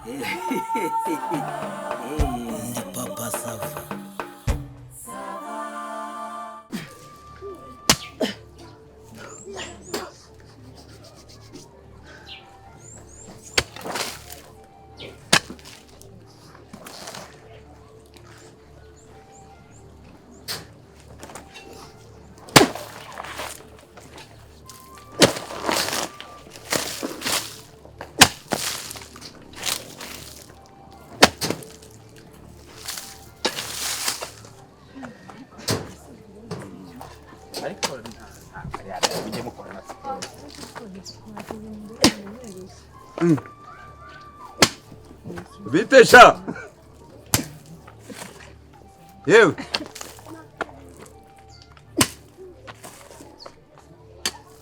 Ndi Papa Sava. Vitesha. Yewe.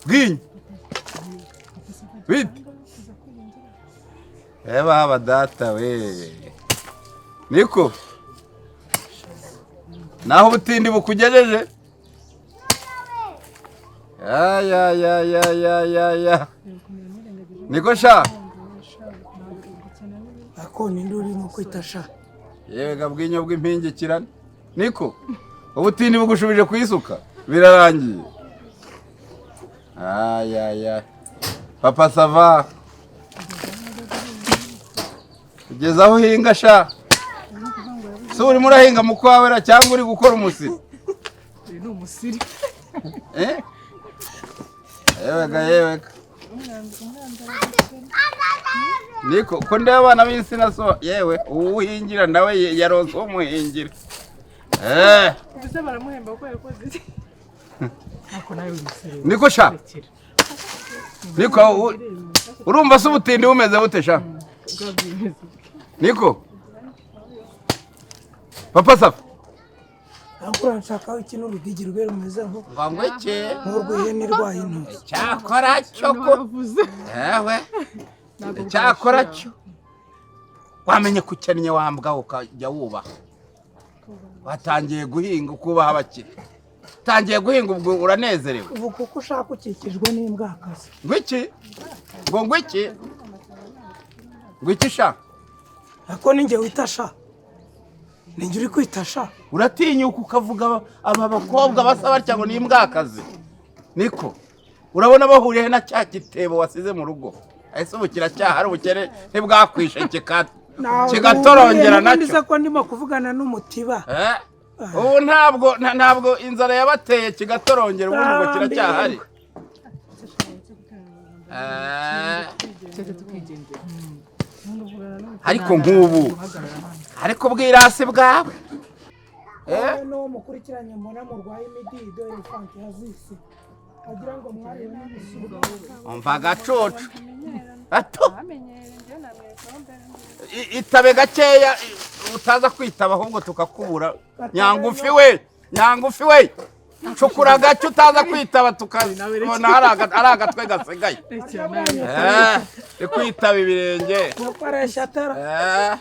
Gin. Vit. Eba data we. Niko. Naho butindi bukugejeje. Ya. Niko sha. Ako ninduri mu kwitasha. Yewe gabwinyo bw'impingikirane. Niko. Ubutindi bugushubije kwisuka. Birarangiye. Ya. Papa Sava. Ugeze aho hinga sha. So uri murahinga mu kwawera cyangwa uri gukora umusiri? Uri no umusiri. Yewe. Niko ko ndi abana b'insina so yewe uwuhingira nawe yaronse umuhingira. Ubuse baramuhemba uko yakoze. Ako nayo umusiri. Niko sha. Niko urumva se ubutindi bumeze bute sha? Niko Papa Sava. Akura nshaka ikintu rugigira ubere umeze nko. Ngo iki? Nk'urwihene rwaye intoki. Cyakora cyo ko. Yewe. Cyakora cyo. Wamenye kucyannye wambwa ukajya wubaha. Watangiye guhinga ukubaha abakire. Tangiye guhinga ubwo uranezerewe. Ubu kuko ushaka ukikijwe n'imbwakazi. Ngwiki? Ngwiki? Ngwiki sha? Ako ninjye witasha. Ninjye uri kwitasha. Uratinyuka ukavuga aba bakobwa basaba cyangwa n'imbwakazi. Niko. Urabona bahuriye na cya gitebo wasize mu rugo. Ese ubukira cyahari ubukere ntibwakwishe kigatorongera nacyo. Ndise ko ndimo kuvugana n'umutiba. Ubu ntabwo inzara yabateye kigatorongera ubundi ngo kiracyahari. Ariko nk'ubu ariko bwirase bwawe no mukurikiranye mbona murwaye imidido elefant yazise agira ngo mwari n'umusuga umva gacoco ato itabe gakeya utaza kwitaba ahubwo tukakubura nyangufi we cukura gace utaza kwitaba tukabona ari agatwe gasigaye kwitaba ibirenge ukoresha atara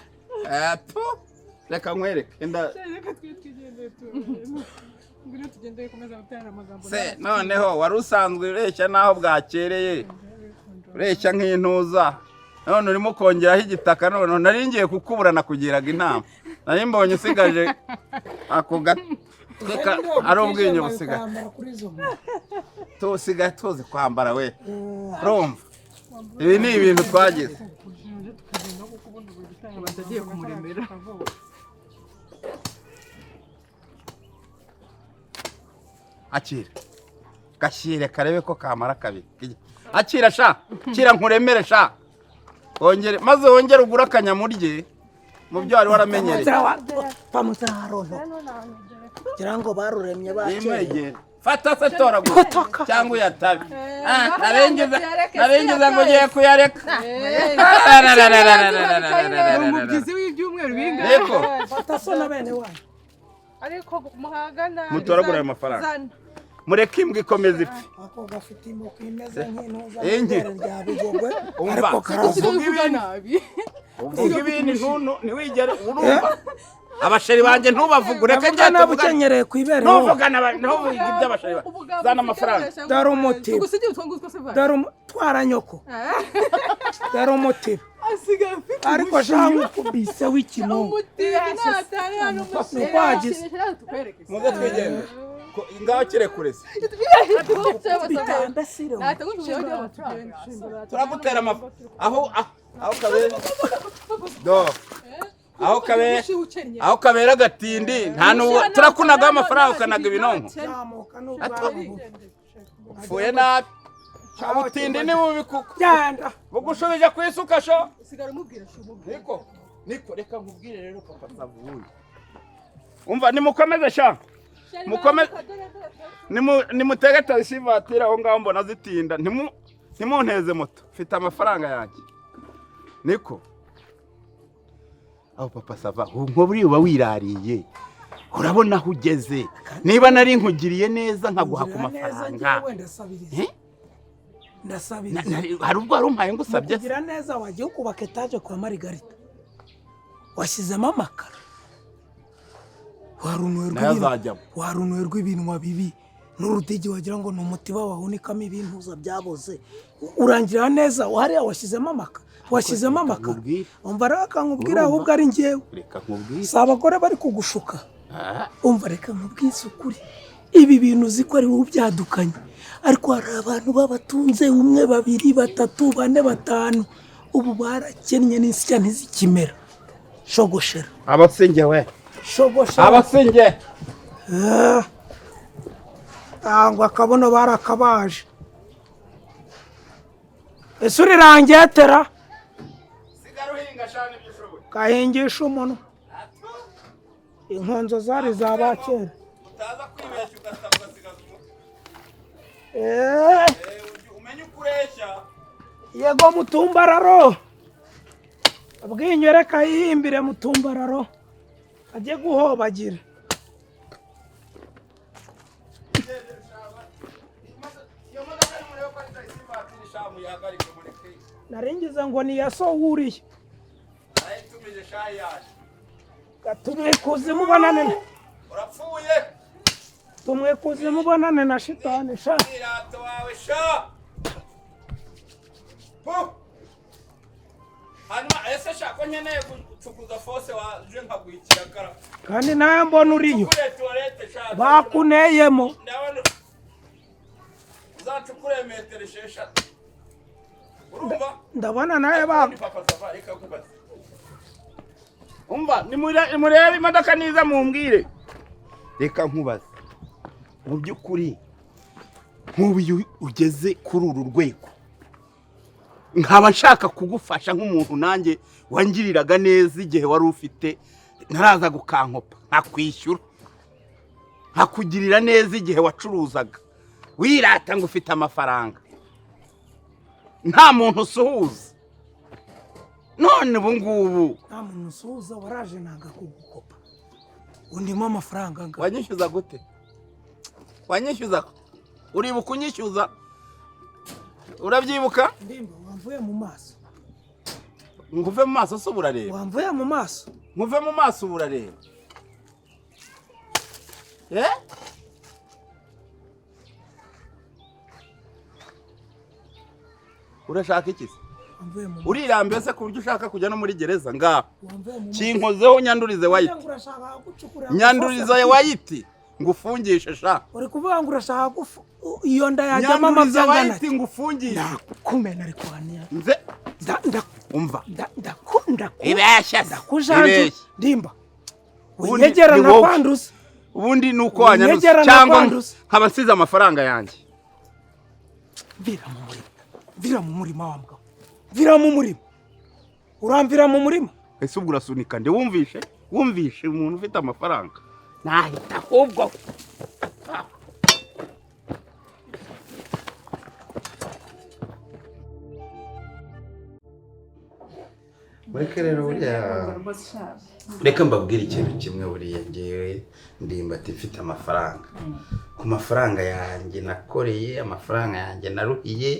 reka nkwereke se noneho wari usanzwe ureshya naho bwakereye ureshya nk'intuza none urimo kongeraho igitaka none nari ngiye kukuburana kugiraga inama nari mbonye usigaje ako reka ari ubwinyo busigaye tusigaye tuzi kwambara we urumva ibi ni ibintu twagize batagiye kumuremera. Akira gashyire karebe ko kamara kabiri akira sha kira nkuremere sha wongere maze wongere ugura akanyamurye mu byo wari waramenyereye pamuzaronto kirango baruremye bakeye fata se tora cyangwa uyatabe narengeza ngo giye kuyareka umugizi w'ibyumweru bingahe yego fata so na bene wanyu ariko muhagana mutoragura ayo mafaranga mureke imbwa ikomeza ipfi ako gafite imoko imeze nk'intuza rya bigogwe ariko karavuga nabi uvuga ibintu ntiwigere urumva abasheri banje ntubavuga ureke njye nabukenyereye kwibere ntuvugana ntuvuga iby'abasheri zana amafaranga daro umuti daro twara nyoko yari umutiro asigaye afite ariko ashaka kubise w'ikino umutiro natari hano Nukwagize. muze twigende ngaho kire kurese bitambasire turagutera amafu aho kabera do aho kabera gatindi nta nuwo turakunaga amafaranga ukanaga ibinonko zamuka n'ubwabo upfuye nabi abutindi ni bubi kuko genda bugushubije ku isuka sho sigara umubwira shubu niko reka nkubwire rero papa savuye umva nimukomeze sha mukomeze nimutege taxi voiture aho ngaho mbona zitinda ntimunteze moto mfite amafaranga yanjye niko aho papa sava nk'uburi uba wirariye urabona aho ugeze niba nari nkugiriye neza nkaguha ku mafaranga ndasabiriza hari ubwo wari umpaye ngusabye kugira neza wagiye kubaka etaje kwa Margarita washyizemo amakara warunuwe rw'ibinwa bibi n'urutigi wagira ngo ni umutiba wahunikamo ibintuza byaboze urangira neza hariya washyizemo amakara umva rero akankubwira ahubwo ari njyewe si abagore bari kugushuka umva reka nkubwize ukuri ibi bintu uzi ko ari wowe ubyadukanye ariko hari abantu babatunze 1 2 3 4 5 ubu barakennye n'isya ntizikimera shogoshera abasenge we abasenge ngo akabono barakabaje ese urirangiye tera sigara uhinga shana ibyishoboye kahingisha umuntu inkonzo zari zabakera utaza kwibeshya ugasaba ugasigaza umutwe umenye ukureshya yego mutumbararo abwinyo reka yihimbire mutumbararo ajye guhobagira naringize ngo ni yaso wuriye gatumwe kuzimu bonane urapfuye tumwe kuzimu bonane na shitani sha irato wawe sha hanyuma ese shako nkeneye gucukuza fose waje nkagwikira kara kandi nawe mbona uriyo kure toilette sha bakuneyemo ndabona uzacukure metero 6 urumva ndabona nawe ba papa safari kakubaza umva nimurebe imodoka niza mumbwire reka nkubaza mu byukuri nk'ubu ugeze kuri uru rwego nkaba nshaka kugufasha nk'umuntu nanjye wangiriraga neza igihe wari ufite ntaraza gukankopa nkakwishyura nkakugirira neza igihe wacuruzaga wirata ngo ufite amafaranga nta muntu usuhuza none ubu ngubu nta muntu usuhuza waraje nanga kugukopa undimo amafaranga nga wanyishyuza gute wanyishyuza uribuka unyishyuza urabyibuka ndimba wamvuye mu maso nguve mu maso se uburareba wamvuye mu maso nguve mu maso uburareba urashaka iki se urirambiye se ku buryo ushaka kujya no muri gereza ngaho kinkozeho nyandurize wayiti nyandurize wayiti ngufungishe sha uri kuvuga ngo urashaka iyo nda yajyamo amabyangana wayiti ngufungishe kumena ariko haniya nze umva ndakunda ibeshya ndakujanje ndimba unyegera na kwanduza ubundi nuko wanyanduza cyangwa nkaba nsize amafaranga yanjye vira mu murima wambwa vira mu murima uramvira mu murima ese ubwo urasunika nde wumvishe umuntu ufite amafaranga nahita ahubwo Mureke rero buriya reka mbabwire ikintu kimwe buriya ngewe ndimbati mfite amafaranga ku mafaranga yanjye nakoreye amafaranga yanjye naruhiye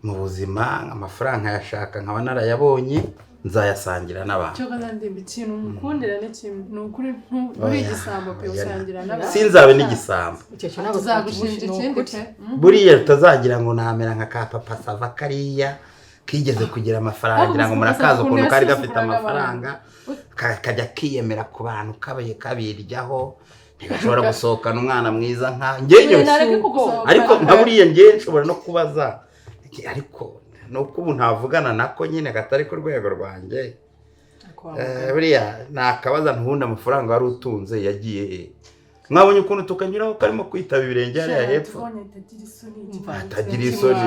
mu buzima amafaranga yashaka nkaba narayabonye nzayasangira n'abantu cyo kandi ikintu mukundira ne kimwe nukuri nturi igisambo pe usangira n'abantu sinzabe n'igisambo icyo cyo ntabwo uzagushinja ikindi pe buriya tutazagira ngo namera nka ka papa sava kariya kigeze kugira amafaranga ngira ngo murakaza ukuntu kari gafite amafaranga kajya kiyemera ku bantu kabaye kabiryaho ntigashobora gusohokana umwana mwiza nka ngeyo ariko nka buriya ngewe nshobora no kubaza ariko nuko ubu ntavugana nako nyine katari ku rwego rwanjye buriya nakabaza ntubundi amafaranga wari utunze yagiye he mwabonye ukuntu tukanyuraho karimo kwitaba ibirenge hariya hepfo atagira isoni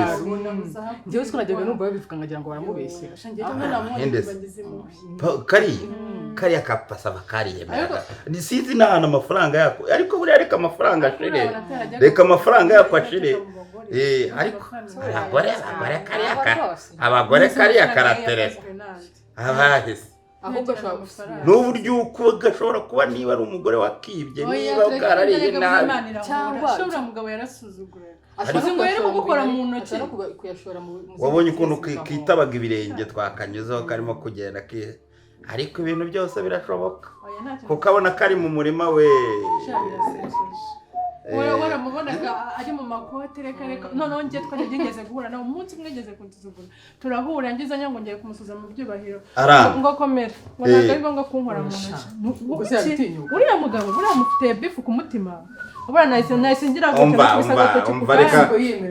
njyewe siko najyaga numva babivuga nkagira ngo baramubeshye kariya kapasava kariyemeraga sinzi n'ahantu amafaranga yako ariko buriya reka amafaranga ashire reka amafaranga yako ashire ariko abagore kariya karateresa abahise ahubwo ashobora n'uburyo uko gashobora kuba niba ari umugore wakibye niba bwarariye nabi cyangwa umugabo yarasuzugura ashobora ngo yari gukora mu ntoki kuyashora mu wabonye ukuntu kitabaga ibirenge twakanyuzeho karimo kugenda ariko ibintu byose birashoboka kuko abona kari mu murima we waramubonaga ari mu makote reka noneho njye twageze guhura nawe umunsi umwe ngeze kunsuzugura turahura ngize ngo ngiye kumusuza mu byubahiro ngo komera ngo ntabwo ari ngombwa kunkora mu ntoki uriya mugabo buriya mufite bifu ku mutima ubura nahise ngira ngo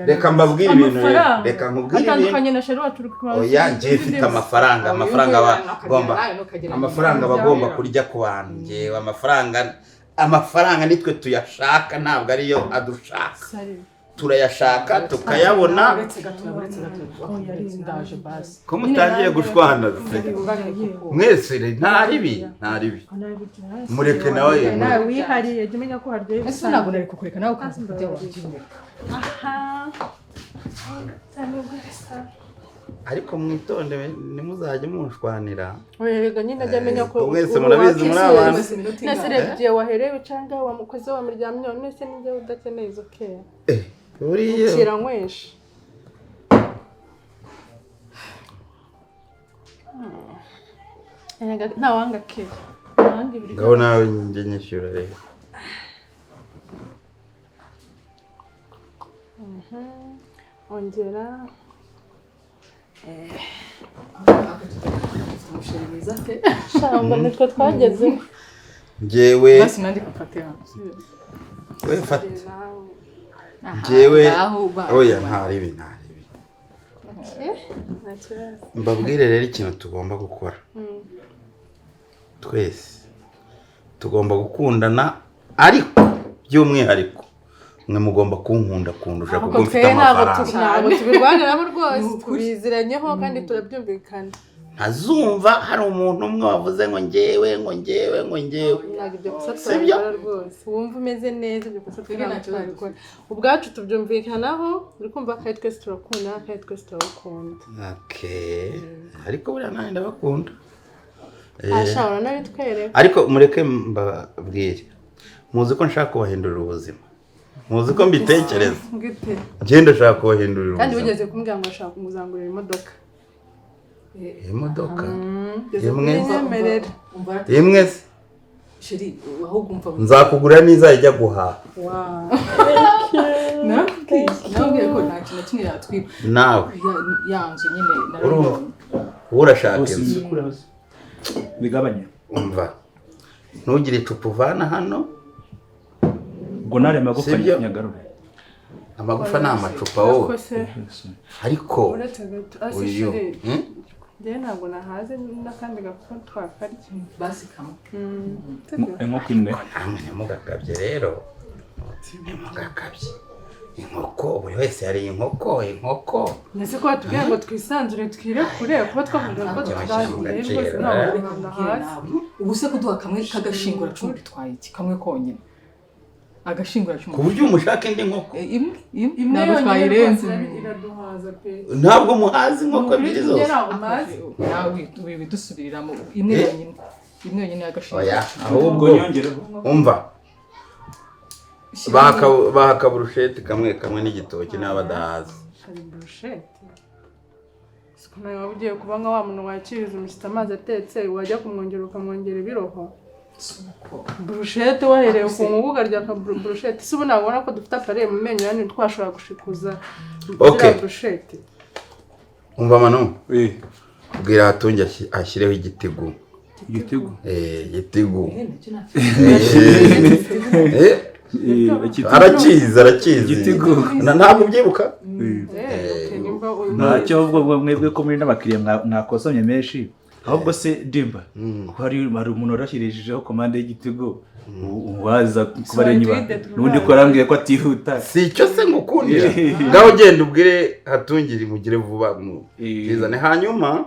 reka mbabwire ibintu reka nkubwire ibintu atandukanye na sheri wacu oya njye mfite amafaranga bagomba kurya ku bantu njyewe amafaranga nitwe tuyashaka ntabwo ariyo adushaka turayashaka tukayabona ko mutangiye gushwana mwese nta ribi mureke nawe wihariye jya umenya ko haryoye ese ntabwo nari kukureka nawe ukaza kujya wabyinira ariko mwitonde ntimuzajye munshwanira werega nyine ajya amenya ko mwese murabizi muri abantu nese regiye waherewe cyangwa wamukoze wamuryamye nese ninjye udakeneye izo keya buriya ukira nkwesha nta wanga keya ngaho nawe njye nyishyura rero ongera shamba nitwe twageze njyewe basi nandi kufatira we fata njyewe oya ntaribi mbabwire rero ikintu tugomba gukora twese tugomba gukundana ariko by'umwihariko mwe mugomba kunkunda kundusha kuko mfite amafaranga ntabwo tubirwaniramo rwose tubiziranyeho kandi turabyumvikana ntazumva hari umuntu umwe wavuze ngo njyewe ntabwo ibyo gusa twabikora rwose wumva umeze neza ibyo gusa twabikora ubwacu tubyumvikanaho uri kumva kandi twese turakunda kandi twese turabakunda ariko buriya nanjye ndabakunda ashobora nabitwereka ariko mureke mbabwire muzi ko nshaka kubahindurira ubuzima muzi ko mbitekereza njye ndashaka kubahindurira ubuzima kandi wigeze kumbwira ngo ashaka kumuzangurira imodoka imwe se nzakugurira n'izajya guhaha nakubwiye ko nta kintu kimwe yatwiba nawe yanzu nyine urumva urashaka inzu bigabanye umva ntugire icupa uvana hano ubwo nare magufa nyagarure amagufa ni amacupa wowe ariko uyu njyewe ntabwo nahaze n'akandi gakupa twakarya basi kamwe inkoko imwe namwe ntimugakabye rero ntimugakabye inkoko buri wese yariye inkoko ndetse ko batubwira ngo twisanzure twirekure kuba twavuga ko tutagiye rwose ntabwo nahaze ubu se kuduha kamwe k'agashingura cumu bitwaye iki kamwe konyine agashingura cumu ku buryo umushaka indi nkoko imwe ntabwo twayirenze iraduhaza pe ntabwo muhazi inkoko ebyiri zose nawe bidusubiriramo imwe yonyine y'agashingura oya ahubwo umva bahaka burusheti kamwe n'igitoki n'aba badahaza hari burusheti nawe waba ugiye kuba nka wa muntu wakiriza umushyitsi amazi atetse wajya kumwongera ukamwongera ibiroho burushete wahereye ku nkugu ukarya ka burushete ese ubu nabona ko dufite apareye mu menyo yani twashobora gushikuza burushete umva manu ubwira Hatungi ashyireho igitego igitego arakizi ntabwo ubyibuka ntacyo ahubwo mwebwe ko muri n'abakiriya mwakosomye menshi ahubwo se Dimba hari umuntu warashyirishijeho komande y'igitego waza kuba ari nyuma n'undi ko arambwiye ko atihuta si icyo se ngukundira ngaho genda ubwire Hatungi mugire vuba bizane hanyuma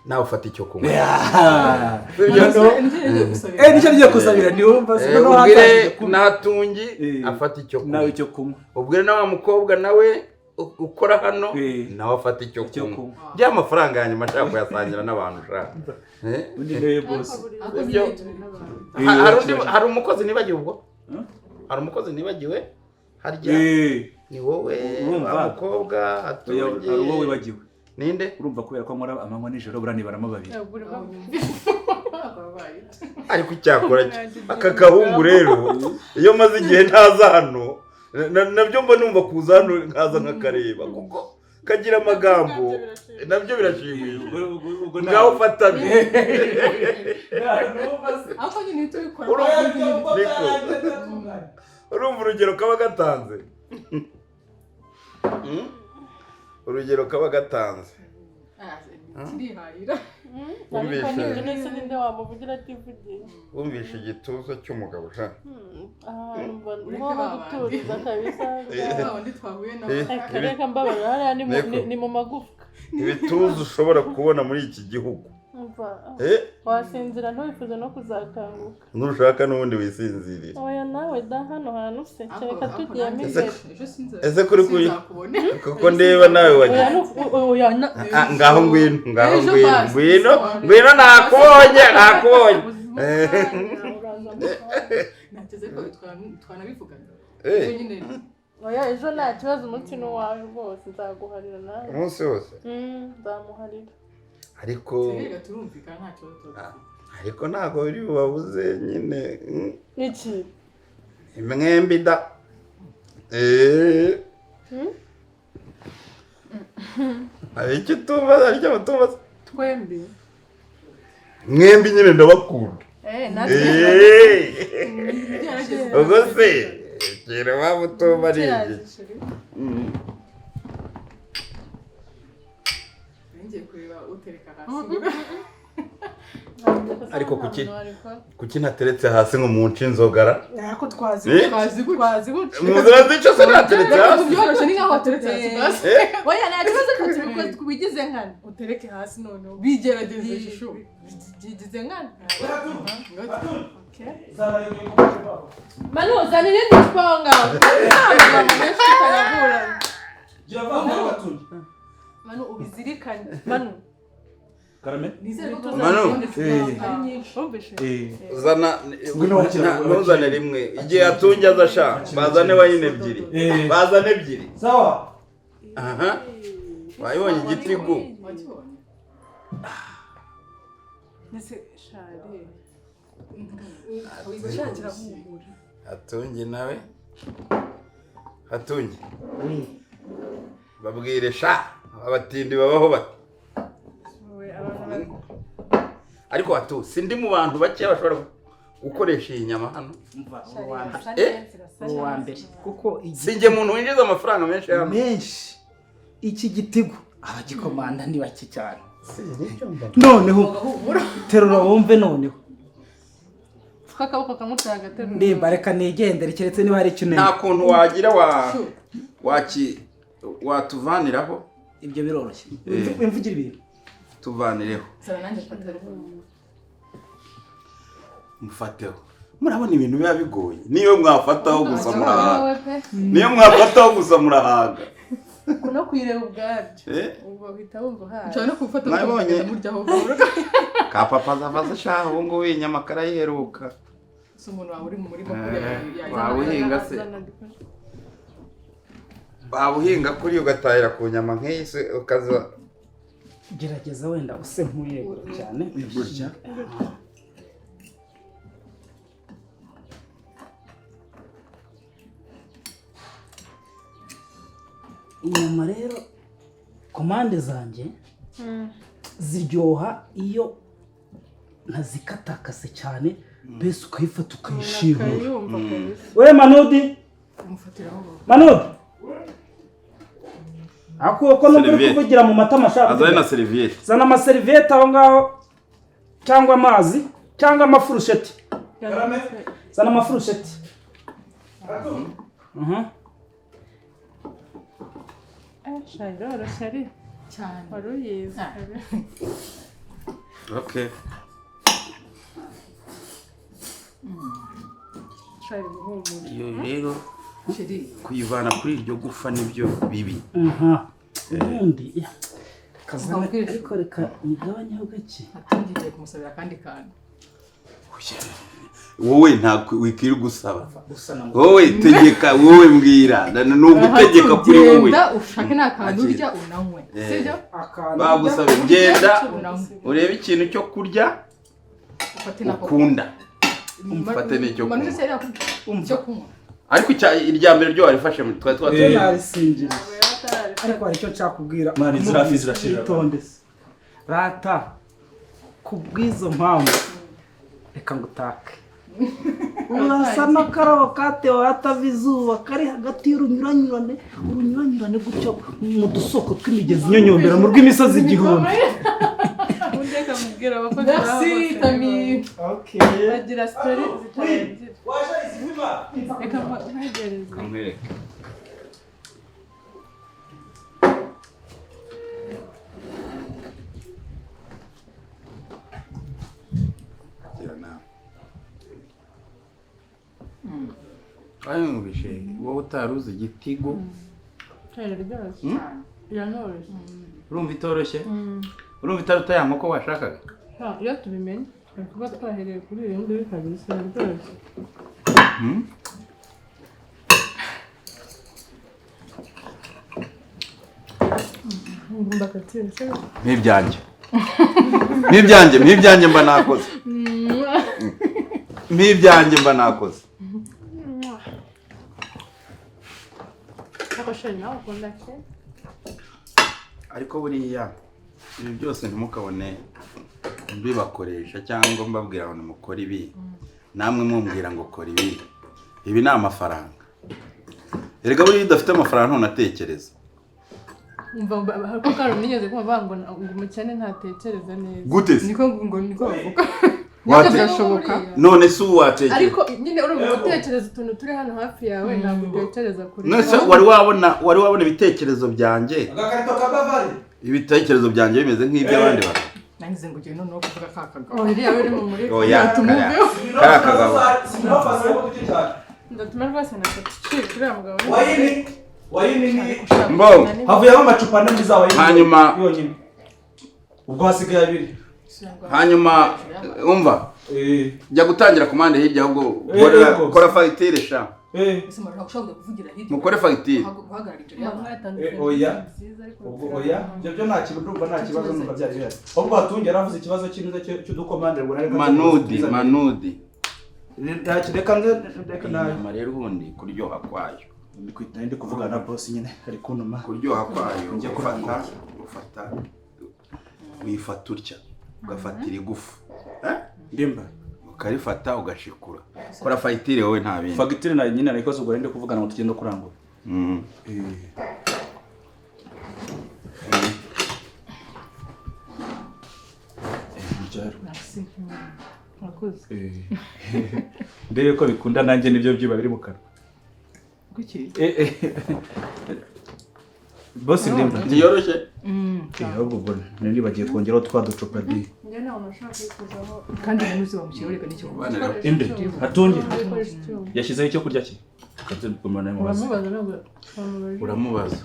nawe ufata icyo kunywa nicyo ngiye kusabira niwumva se no ubwire na Hatungi afata icyo kunywa ubwire na wa mukobwa nawe ukora hano nawe afata icyo kunywa bya mafaranga yanyu mashaka kuyasangira n'abantu ushaka undi nawe boss hari umukozi nibagiwe ubwo hari umukozi nibagiwe harya ni wowe wa mukobwa Hatungi hari uwo wibagiwe ninde urumva kubera ko nkora amanywa nijoro buranibaramo babiri ariko icyakora aka kahungu rero iyo maze igihe ntaza hano nabyo mba numva kuza hano nkaza nkakareba kuko kagira amagambo nabyo birashimishije ngaho ufata urumva urugero kaba gatanze urugero kaba gatanze wumvishe igituza cy'umugabo sha ni mu magufwa ibituza ushobora kubona muri iki gihugu wasinzira ntubifuze no kuzakanguka nushaka n'ubundi wisinzirira oya nawe da hano hantu se kereka tugiyemo imbere ese kuri kuko ndeba nawe wagiye ngaho ngwino nakubonye nateze ko twanabivugana oya ejo nta kibazo umunsi n'uwawe rwose nzaguharira nawe umunsi wose nzamuharira ariko ntabwo biri bubabuze nyine iki mwembi da hari icyo utumva hari icyo batumva twembi mwembi nyine ndabakunda ubwo se kera waba utumva ari iki ariko kuki nateretse hasi ngo munce inzogara ariko twazi muzira zica se nateretse hasi byoroshye ni nkaho wateretse hasi oya nta kibazo ko tubigize nkana utereke hasi none bigerageze shishu bigize nkana Manu zanire ndipanga Manu ubizirikanye Manu Karame zana ntuzane rimwe igihe Hatungi aza sha bazane wanyine ebyiri sawa aha wayibonye igitigo nese shari Hatungi nawe Hatungi babwire sha abatindi babaho bati ariko Hatu sindi mu bantu bake bashobora gukoresha iyi nyama hano uwa mbere kuko singe muntu winjiza amafaranga menshi hano menshi iki gitigo abagikomanda ni bake cyane noneho terura wumve noneho kakaboko kamutaga terura ndimba reka nigendere keretse niba hari ikintu nta kuntu wagira watuvaniraho ibyo biroroshye imvugira ibintu tuvanireho sara nanjye fatira mufateho murabona ibintu biba bigoye niyo mwafataho gusa murahaga no kwireba ubwabyo ubwo bita wumva haje cyane no gufata muryaho ka papa zavaza shaho ngo winyamakara yeruka umuntu wawe uri mu murima kuri wawuhinga se babuhinga kuri ugatahira ku nyama nk'isi ukaza gerageza wenda use nk'uyegura cyane gutya inyama rero komande zanjye ziryoha iyo ntazikatakase cyane mbese ukayifata ukayishimura we Manudi Manudi ako numva uri kuvugira mu matama ashaka azana na serviette zana amaseriviyete aho ngaho cyangwa amazi cyangwa amafurusheti zana amafurusheti cyane wari uyizi okay iyo rero kuyivana kuri iryo gufa nibyo bibi ubundi kazana ariko reka nigabanyeho gake atangiye kumusabira kandi kantu wowe ntabwo wikiri gusaba wowe tegeka wowe mbwira nubwo utegeka kuri wowe genda ushake n'akantu urya unanywe sibyo bagusaba genda urebe ikintu cyo kurya ukunda ufate n'icyo kunywa ariko irya mbere ryo warifashe twari twatuye narisingira ariko hari icyo nshakubwira mani zirafi zirashira itondese rata kubwizo mpamvu reka ngutake urasa n'akarabo katewe hatava izuba kari hagati y'urunyuranyurane gutyo mu dusoko tw'imigezi inyonyombera mu rw'imisozi igihumbi kamubwira abakozi bagira sitori zitarangira reka mwegereze kamwereke ayumvishe wowe utaruzi igitigo urumva itoroshye urumva itaruta ya nkoko washakaga iyo tubimenye kuba twahereye kuri iyo ngiyo kabisa biroroshye M'ibyanjye mba nakoze m'ibyanjye mba nakoze ariko buriya ibi byose ntimukabone mbibakoresha cyangwa mbabwira ngo mukora ibi namwe mumbwira ngo kora ibi ni amafaranga erega buriya udafite amafaranga ntunatekereza ko karo nigeze kumva ngo umukene ntatekereza neza gute se niko bavuga byashoboka none se uwatekereza ariko nyine uri mu gutekereza utuntu turi hano hafi yawe ntabwo utekereza kuri nese wari wabona ibitekerezo byanjye agakarito ka Bavari ibitekerezo byanjye bimeze nk'iby'abandi bantu nangize ngo ugiye noneho kuvuga ka kagabo iriya uri mu muri kariya kagabo ndatuma rwose nakati kuriya mugabo wayini ni mbo havuyemo amacupa ane za wayini hanyuma yonyine ubwo hasigaye abiri hanyuma umva jya gutangira komande hirya ahubwo kora fagitire sha mukore fagitire oya ibyo nta kibazo numva byari bihari ahubwo hatunge yaravuze ikibazo cy'udukomande manudi reka inyama rero ubundi kuryoha kwayo ndi kuvuga na boss nyine ari kuntuma kuryoha kwayo ufata uyifata utya ugafatira igufu ndimba ukarifata ugashikura kora fagitire wowe nta bindi fagitire na nyine ariko ubwo ndi kuvugana ngo tugende kurangura ndebe ko bikunda nanjye nibyo byiba biri mu kanwa kuki boss ndimba ntiyoroshye ahubwo nari bagiye kongeraho twa ducupa di kandi uzi bamushyira reka n'icyo inde hatunge yashyizeho icyo kurya cye uramubaza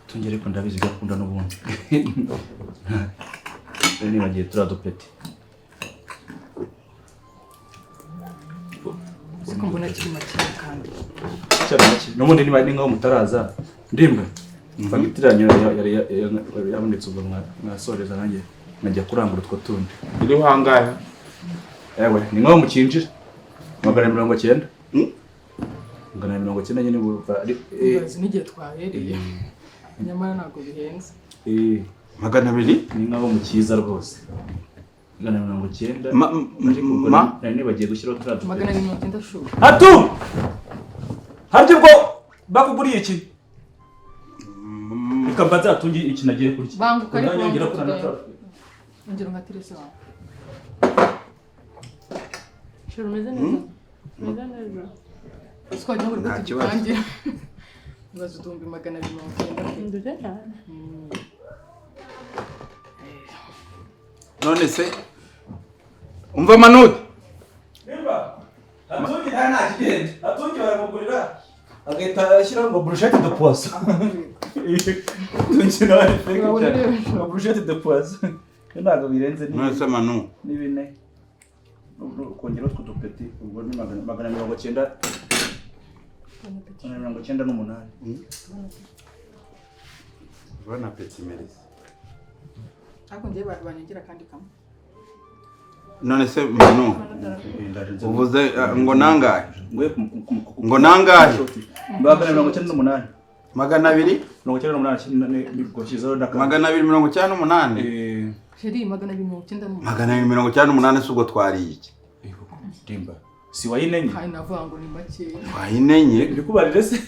tungere ko ndabizi gakunda n'ubundi rero bagiye turadupeti siko mbona kiri makiri kandi n'ubundi ni nkaho mutaraza ndimba fagitire yari yabonetse ubwo mwasoreza nanjye nkajya kurangura utwo tundi iriho hangahe yewe ni nkaho mukinjira 190 190 nyine ubazi n'igihe twahereye nyamara ntabwo bihenze 200 ni nkaho mukiza rwose 190 ariko ubwo nari bagiye gushyiraho turiya 290 shuka hatu harya ubwo bakuguriye iki reka mbaza atungi iki nagiye kurya banguka ariko ngira kurana ngiro nka Teresa wawe shuru meze neza meze neza twajya buri Nta kibazo. tugitangira ubaza utumbi 290 nduje cyane none se umva Manud Nimba atungi nta kigenda atungi baramugurira agahita ashyiraho ngo brushette de poisson tungi nawe fake brushette de poisson ntabwo birenze none se Manu ni bine ukongera utwo dupeti ubwo ni 190 198 bana petit Melissa ariko ngiye banyongera kandi kamwe none se Manu uvuze ngo nangahe ngo nangahe 198 200 298 sheri 290 298 si ubwo twariye iki Dimba si wayinenye kandi navuga ngo ni make wayinenye ndikubarire se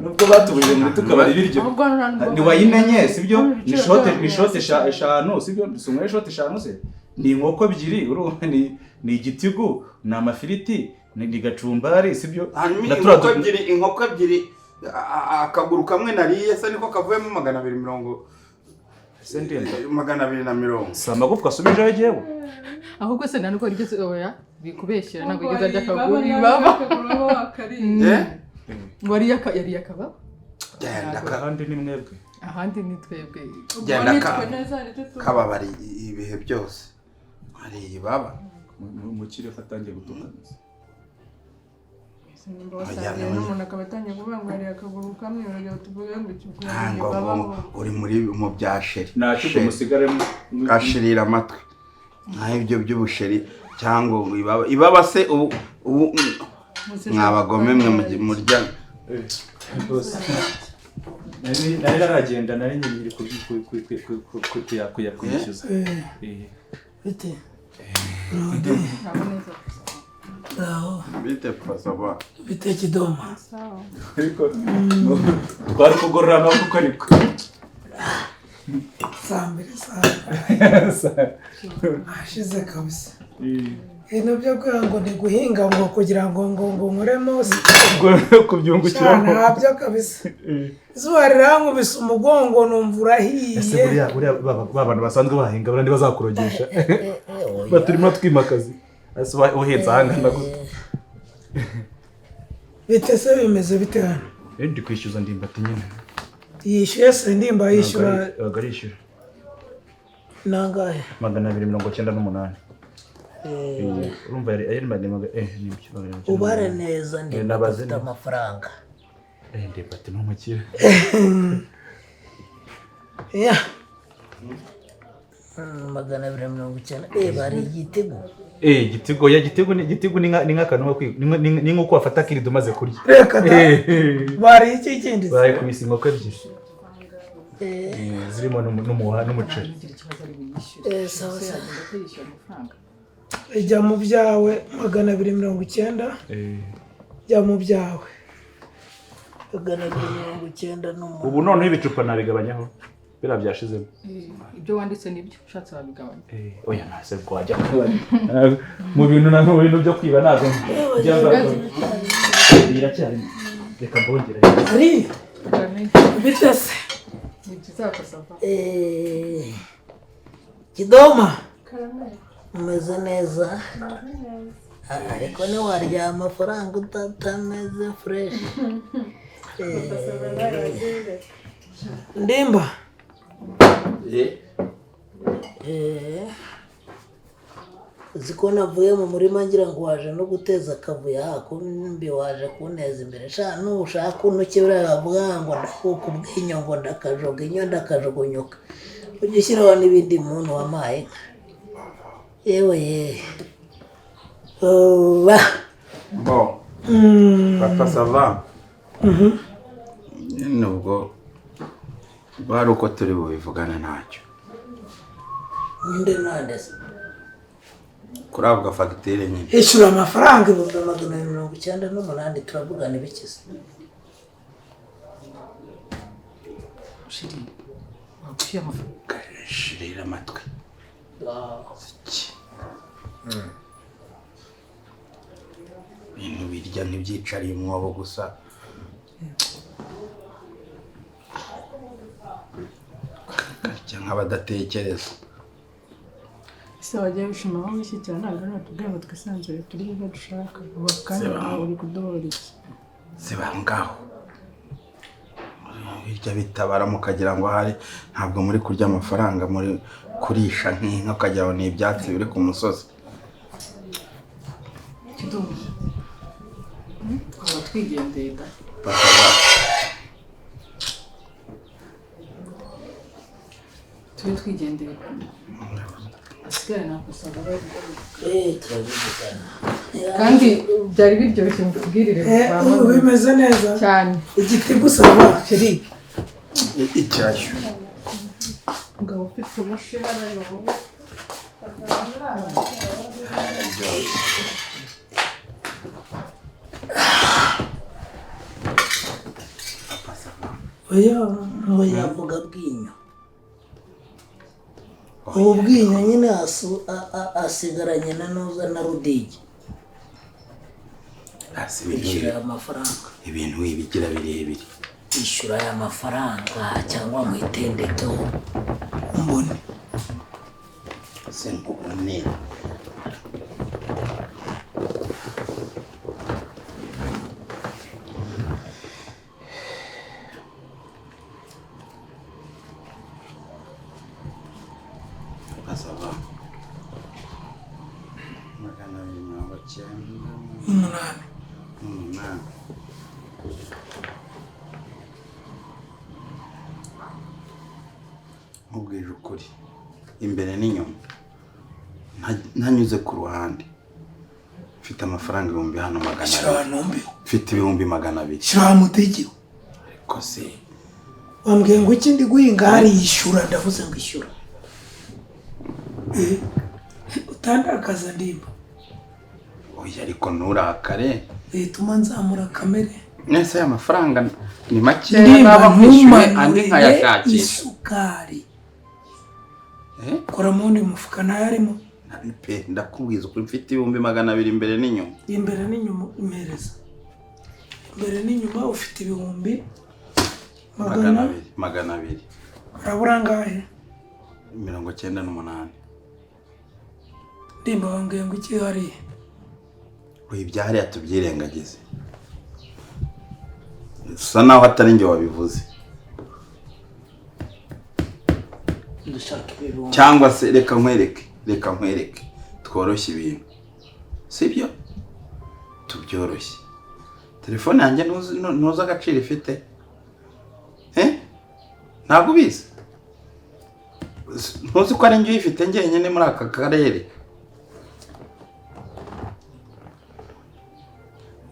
nubwo batubuje muri tukabari biryo ahubwo ni wayinenye sibyo ni shot eshanu sibyo sumwe shot eshanu se ni inkoko ebyiri urumva ni igitigu ni amafiriti ni gacumbari sibyo inkoko ebyiri akaguru kamwe nariye se niko kavuyemo 220 220 si amagufwa asubijeho yewe ahubwo se naniko rigeze oya bikubeshyira ntabwo igeze ajya kaguri baba wari yari yakaba ahandi ni mwebwe ahandi ni twebwe genda kababari ibihe byose hari baba mukire fatangiye gutukana umuntu akaba atangiye kuvuga ngo hari akaguru kamwe uragenda tuvuge ngo ikiguru uri muri mu bya sheri nacyo musigaremo gashirira amatwi nkaho ibyo by'ubusheri cyangwa ibaba se ubu mwabagome mwe murya nari naragenda nari nyiri kuyishyuza bite bite pasaba bite Kidoma ariko twari kugorora amaboko ariko sambere ashize kabisa ibintu byo kugira ngo ni guhinga ngo kugira ngo nkoremo kubyungukiramo ntabyo kabisa izuba rirankubise umugongo numva urahiye ese buriya bantu basanzwe bahinga barandi bazakurogesha baturimo twimakazi ese uhenze ahangana gute bite se bimeze bite hano ndi kwishyuza ndimbati nyine yishyuye se ndimba yishyura agarishyura nangahe 298 urumva yari ubare neza ndimba afite amafaranga ndimbati n'umukire ya 290 bari igitego igitego ni nk'akantu ni nk'uko wafata kirido umaze kurya reka bari iki kindi bari kumisa inkoko ebyiri zirimo n'umuceri sawa ijya mu byawe 290 jya mu byawe 290 ubu noneho ibicupa nabigabanyaho bira byashizemo ibyo wanditse nibyo ushatse wabigabanya oya ntase kwajya mu bintu byo kwiba nazo biracyari reka mbongere ari bitase nibizakosava Kidoma umeze neza ariko ni warya amafaranga utameze fresh ndimba uziko navuye mu murima ngira ngo waje no guteza akavuyo kumbi waje kuneza imbere sha nushaka unuke biravuga ngo ndakuka ubwinyo ngo ndakajoga inyo ndakajugunyuka ujye ushyiraho n'ibindi muntu wamaye yewe Bon. Papa ça va? Nubwo bari uko turi bubivugana ntacyo. Nde nandese. Kuravuga fagitire nyine. Ishyura amafaranga 298 turavugana ibikize. Shiri. Wakuye amafaranga. Shirira amatwi. Ibintu birya ntibyicariye umwobo gusa. Karya nk'abadatekereza. ese wagiye wishima aho wishyikira ntabwo natubwiye ngo twisanzure turi ibyo dushaka ubu kandi nawe uri kuduhora iki Ziba ngaho. Birya bitabara mukagira ngo hari ntabwo muri kurya amafaranga muri kurisha nk'inka ukagira ngo ni ibyatsi biri ku musozi. Kidumu. Twaba twigendeye da. Turi twigendeye. Asigare nakusanga bari. Turabivugana. Kandi byari biryoshye mutubwirire Ubu bimeze neza cyane. igiti gusaba Shiri. Icyashyu. ngabo ufite umushahara yawe oya avuga bwinyo ubu bwinyo nyine asigaranye na nuza na rudigi ishyura amafaranga ibintu bigira birebire ishyura aya mafaranga cyangwa mwitendekeho mbone senkubone asaba magana 298 nkubwije ukuri imbere n'inyuma ntanyuze ku ruhande mfite amafaranga 100 hano 200 mfite 200 shira mutegiwe ariko se wambwiye ngo iki ndi guhinga hari yishyura ndavuze ngo ishyura utandakaza ndimba oya ariko nurakare tuma nzamura kamere nese aya mafaranga ni make naba nkwishyuye andi nkayashakisha isukari kora mundi mufuka ntayarimo pe ndakubwiza ukuri mfite 200 imbere n'inyuma imbere n'inyuma imereza imbere n'inyuma ufite 200 urabura ngahe 98 ndimba wambwiye ngo iki hariya ibyari atubyirengagize usa naho atari njye wabivuze cyangwa se reka nkwereke tworoshye ibintu sibyo tubyoroshye telefone yanjye ntuzi agaciro ifite ntabwo ubizi ntuzi ko ari njye uyifite njyenyine muri aka karere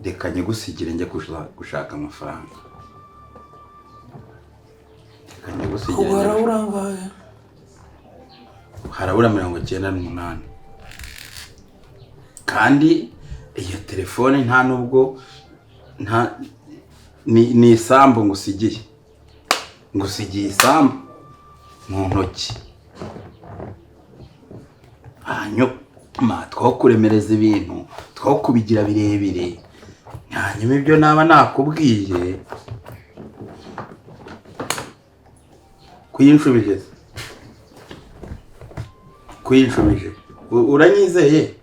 reka nyigusigire njye gushaka amafaranga reka nyigusigire harabura 98 kandi iyo telefone nta nubwo ni isambu ngusigiye isambu mu ntoki hanyuma two kuremereza ibintu two kubigira birebire hanyuma ibyo naba nakubwiye kuyinshubije uranyizeye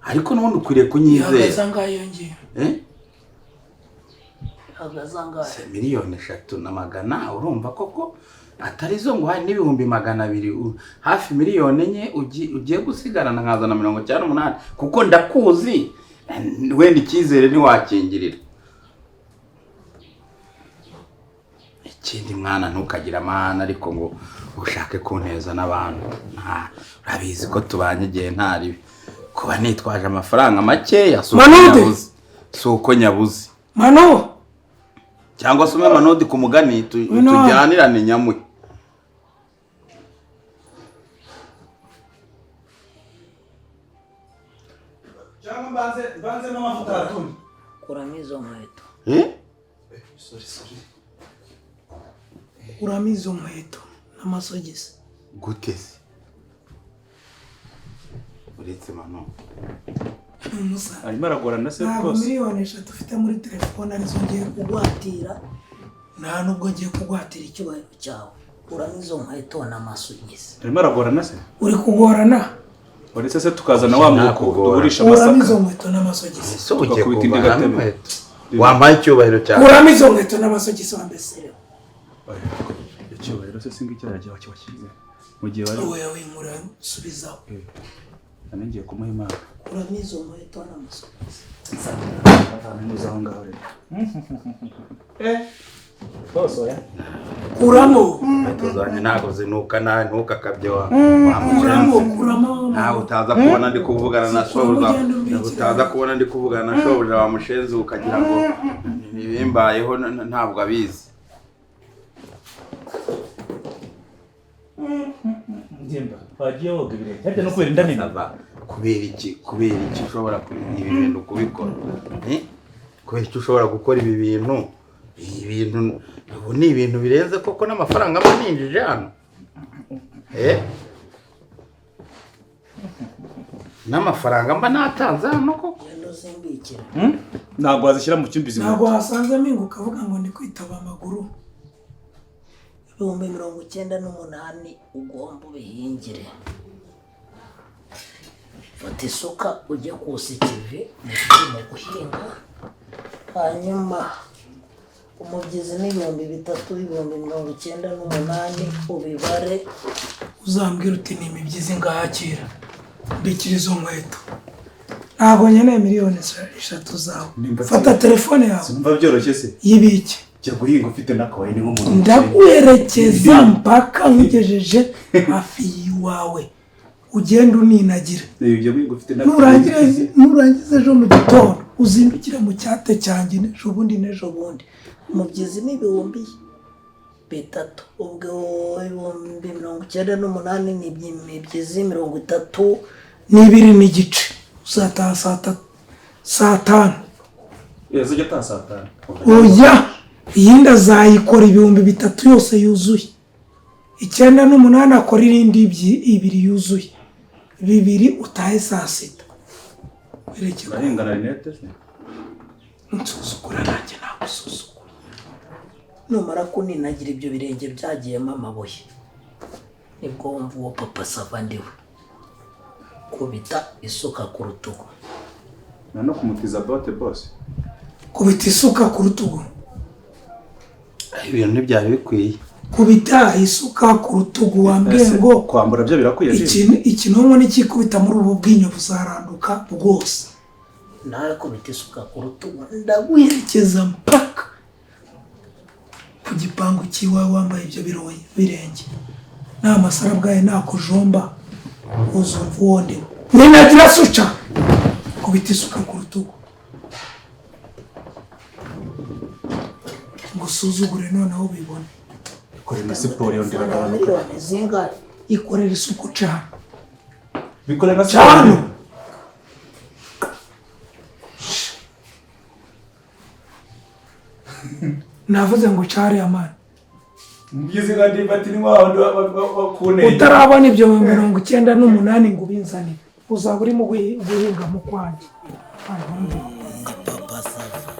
ariko n'ubundi ukwiriye kunyizera hagaza ngayo miliyoni 300 urumva koko atari zo ngo hari n'ibihumbi 200 hafi miliyoni enye ugiye gusigarana nkazana 98 kuko ndakuzi wenda icyizere ntiwakingirira. Ikindi mwana ntukagira amahane ariko ngo ushake kunteza n'abantu. Urabizi ko tubanye igihe ntari kuba nitwaje amafaranga makeya suko nyabuze Mano cyangwa se umwe Manodi ku mugani tujyanirane nyamwe. Cyangwa mbanze n'amavuta atuni. kuramo izo nkweto. Sorry. Kuramo izo nkweto n'amasogisi. Gute se? Uretse Mano. Arimo aragorana se Ntabwo rwose. miliyoni 3 ufite muri telefone arizo ngiye kugwatira. Nta nubwo ngiye kugwatira icyubahiro cyawe. Kuramo izo nkweto n'amasogisi. Arimo aragorana se? Uri kugorana? Uretse se tukazana wa mwuko tugurisha Kuramo amasaka. izo nkweto n'amasogisi. So ugiye kuba nkweto. Wampaye icyubahiro cyawe. Kuramo izo nkweto n'amasogisi wambesere. Icyubahiro se singi cyaragiye wakize. Mu gihe wari Wowe winkura subizaho. Ngiye kumuha Imana. Kuramo izo nkweto n'amasogisi. Muzaho ngaho rero. Boso ya. Kuramo. Tuzanye ntago zinuka ntukakabye wa. Kuramo. Ntawe utaza kubona ndi kuvugana na shobuja. Utaza kubona ndi kuvugana na shobuja wa mushenzi ukagira ngo nibimbayeho ntabwo abizi. Ndimba. Bagiye woga ibirenge. Hajya no kwera indani nava. Kubera iki ushobora ibi bintu kubikora? Kubera iki ushobora gukora ibi bintu? Ubu ni ibintu birenze koko n'amafaranga maninjije hano. N'amafaranga mba natanze hano koko. Yendo simbikira. Ntabwo wazishyira mu cyumbizi. Ntabwo wasanze mingo ukavuga ngo ndi kwitaba amaguru. 98 ugomba ubihingire. Fata isuka ujye kusa ikivi mu guhinga. Hanyuma umubyizi n'ibihumbi 3,98 ubibare. Uzambwira uti ni imibyizi ngahakira. Mbikira izo nkweto. Ntabwo nkeneye miliyoni 3 zawe. Fata telefone yawe. Simva byoroshye se. Yibike. Jya guhinga ufite nakawaye ni nk'umuntu. Ndaguherekeza mpaka nkugejeje hafi yiwawe. Ugenda uninagira. Ibyo guhinga ufite nakawaye. Nurangiza ejo mu gitondo uzindukire mu cyate cyanjye n'ejo bundi. Umubyizi n'ibihumbi 3. Ubwo ibihumbi 98 n'ibyizi 32 n'igice. Uzataha saa 5. Yezo jya tasata. Oya. Iyindi azayikora ibihumbi 3 yose yuzuye. 98 akora irindi 2 yuzuye. 2 utahe saa 6. Werekeye Barengana rinete se. Nsuzugura nanjye nagusuzugura. Numara kuninagira ibyo birenge byagiyemo amabuye. Nibwo wumva uwo papa Sava ndiwe. Kubita isuka ku rutugu. No kumutiza bote boss. Kubita isuka ku rutugu. Ibintu ntibyari bikwiye. Kubita isuka ku rutugu wambwiye ngo kwambura byo birakwiye. Ikintu nikikubita muri ubu bwinyo buzaranduka bwose. Nawe kubita isuka ku rutugu ndaguherekeza mpaka ku gipangu cyiwawe wambaye ibyo birenge. Nta masara bwawe nakujomba uzumva uwondewe. Ninagira suca kubita isuka ku rutugu. Ngusuzugure noneho ubibone. Kore na siporo yo ndiraga. Miliyoni zingahe? Ikorera isuku cyane. Bikorera cyane. Navuze ngo cyare amani. Mbizi kandi bati ni wawundi wakune. Utarabona ibyo 98 ngo ubinzane. Uzaba urimo guhinga mu kwanjye. Papa Sava.